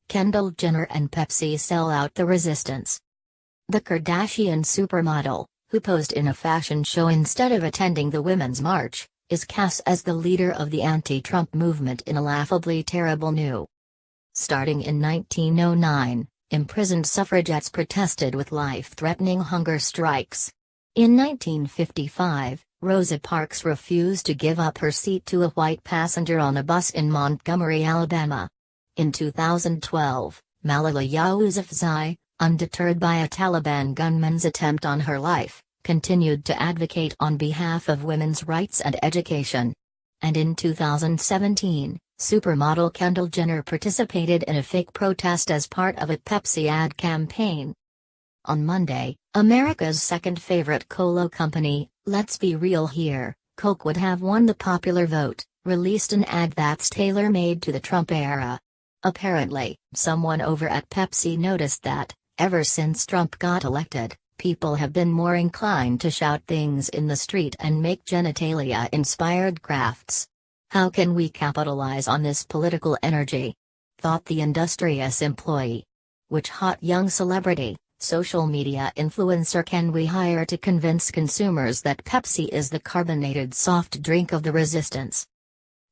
Kendall Jenner and Pepsi sell out the resistance. The Kardashian supermodel, who posed in a fashion show instead of attending the Women's March, is cast as the leader of the anti-Trump movement in a laughably terrible new. Starting in 1909, imprisoned suffragettes protested with life-threatening hunger strikes. In 1955, Rosa Parks refused to give up her seat to a white passenger on a bus in Montgomery, Alabama. In 2012, Malala Yousafzai, undeterred by a Taliban gunman's attempt on her life, continued to advocate on behalf of women's rights and education. And in 2017, supermodel Kendall Jenner participated in a fake protest as part of a Pepsi ad campaign. On Monday, America's second favorite cola company, let's be real here, Coke would have won the popular vote, released an ad that's tailor-made to the Trump era. Apparently, someone over at Pepsi noticed that, ever since Trump got elected, people have been more inclined to shout things in the street and make genitalia-inspired crafts. How can we capitalize on this political energy? Thought the industrious employee. Which hot young celebrity, social media influencer can we hire to convince consumers that Pepsi is the carbonated soft drink of the resistance?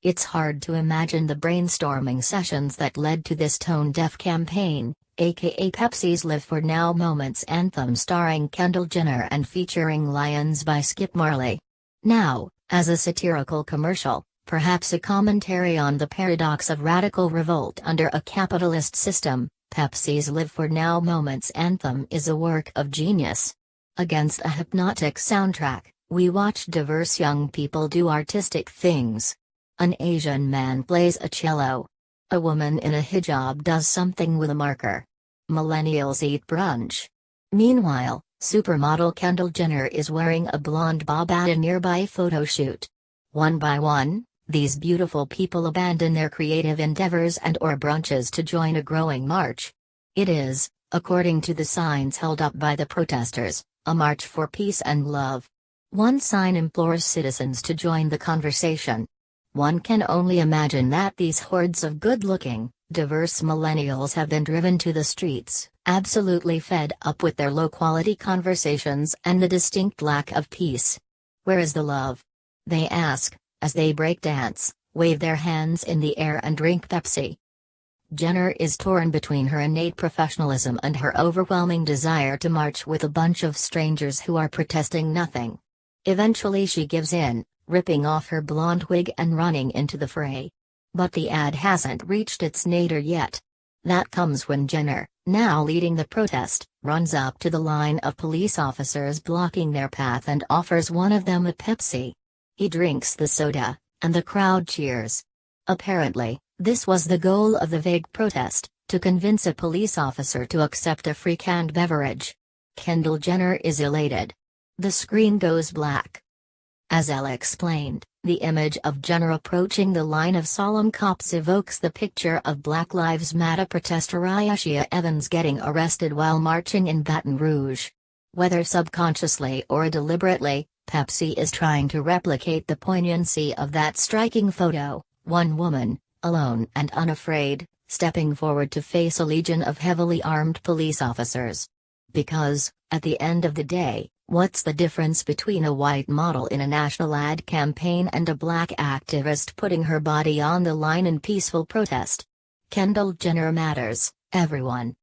It's hard to imagine the brainstorming sessions that led to this tone-deaf campaign, aka Pepsi's Live for Now Moments anthem starring Kendall Jenner and featuring Lions by Skip Marley. Now, as a satirical commercial, perhaps a commentary on the paradox of radical revolt under a capitalist system, Pepsi's Live for Now Moments anthem is a work of genius. Against a hypnotic soundtrack, we watch diverse young people do artistic things. An Asian man plays a cello. A woman in a hijab does something with a marker. Millennials eat brunch. Meanwhile, supermodel Kendall Jenner is wearing a blonde bob at a nearby photo shoot. One by one, these beautiful people abandon their creative endeavors and/or brunches to join a growing march. It is, according to the signs held up by the protesters, a march for peace and love. One sign implores citizens to join the conversation. One can only imagine that these hordes of good-looking, diverse millennials have been driven to the streets, absolutely fed up with their low-quality conversations and the distinct lack of peace. Where is the love? They ask, as they break dance, wave their hands in the air and drink Pepsi. Jenner is torn between her innate professionalism and her overwhelming desire to march with a bunch of strangers who are protesting nothing. Eventually she gives in, ripping off her blonde wig and running into the fray. But the ad hasn't reached its nadir yet. That comes when Jenner, now leading the protest, runs up to the line of police officers blocking their path and offers one of them a Pepsi. He drinks the soda, and the crowd cheers. Apparently, this was the goal of the vague protest, to convince a police officer to accept a free canned beverage. Kendall Jenner is elated. The screen goes black. As Elle explained, the image of Jenner approaching the line of solemn cops evokes the picture of Black Lives Matter protester Aishia Evans getting arrested while marching in Baton Rouge. Whether subconsciously or deliberately, Pepsi is trying to replicate the poignancy of that striking photo, one woman, alone and unafraid, stepping forward to face a legion of heavily armed police officers. Because, at the end of the day, what's the difference between a white model in a national ad campaign and a black activist putting her body on the line in peaceful protest? Kendall Jenner matters, everyone.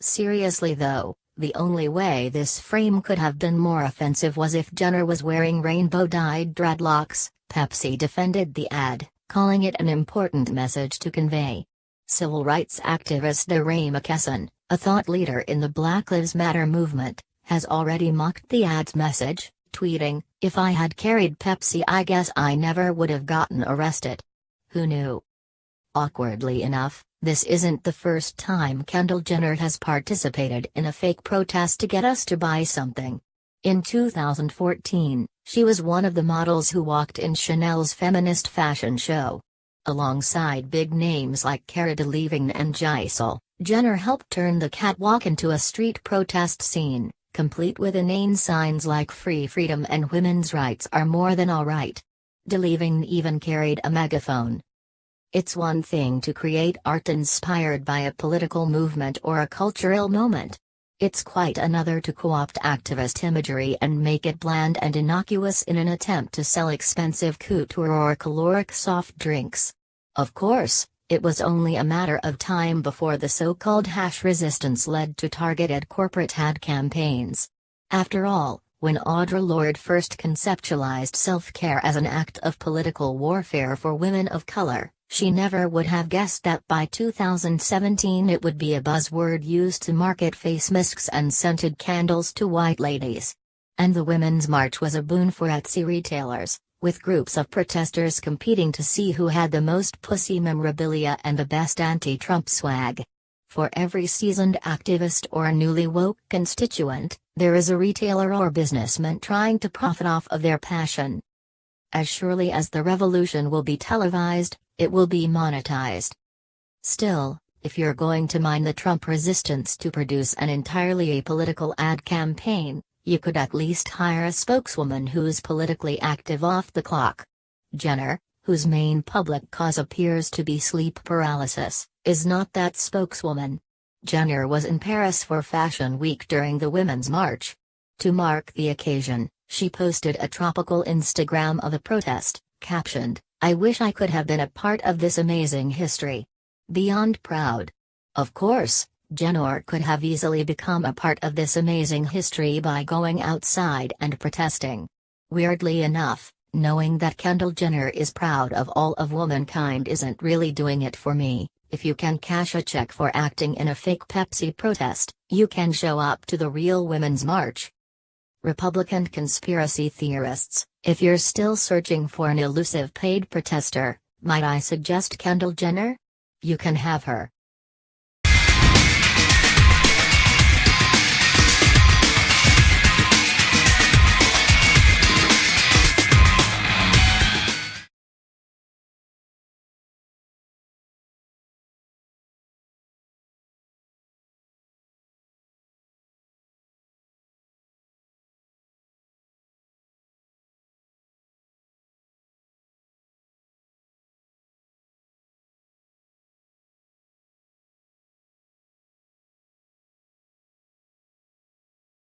Seriously though, the only way this frame could have been more offensive was if Jenner was wearing rainbow-dyed dreadlocks. Pepsi defended the ad, calling it an important message to convey. Civil rights activist DeRay McKesson, a thought leader in the Black Lives Matter movement, has already mocked the ad's message, tweeting, "If I had carried Pepsi I guess I never would have gotten arrested." Who knew? Awkwardly enough, this isn't the first time Kendall Jenner has participated in a fake protest to get us to buy something. In 2014, she was one of the models who walked in Chanel's feminist fashion show. Alongside big names like Cara Delevingne and Gisele, Jenner helped turn the catwalk into a street protest scene, complete with inane signs like "Free Freedom" and "Women's rights are more than all right." Delevingne even carried a megaphone. It's one thing to create art inspired by a political movement or a cultural moment. It's quite another to co-opt activist imagery and make it bland and innocuous in an attempt to sell expensive couture or caloric soft drinks. Of course, it was only a matter of time before the so-called hash resistance led to targeted corporate ad campaigns. After all, when Audre Lorde first conceptualized self-care as an act of political warfare for women of color, she never would have guessed that by 2017 it would be a buzzword used to market face masks and scented candles to white ladies. And the Women's March was a boon for Etsy retailers, with groups of protesters competing to see who had the most pussy memorabilia and the best anti-Trump swag. For every seasoned activist or a newly woke constituent, there is a retailer or businessman trying to profit off of their passion. As surely as the revolution will be televised, it will be monetized. Still, if you're going to mine the Trump resistance to produce an entirely apolitical ad campaign, you could at least hire a spokeswoman who's politically active off the clock. Jenner, whose main public cause appears to be sleep paralysis, is not that spokeswoman. Jenner was in Paris for Fashion Week during the Women's March. To mark the occasion, she posted a tropical Instagram of a protest, captioned, "I wish I could have been a part of this amazing history. Beyond proud." Of course, Jenner could have easily become a part of this amazing history by going outside and protesting. Weirdly enough, knowing that Kendall Jenner is proud of all of womankind isn't really doing it for me. If you can cash a check for acting in a fake Pepsi protest, you can show up to the real Women's March. Republican conspiracy theorists, if you're still searching for an elusive paid protester, might I suggest Kendall Jenner? You can have her.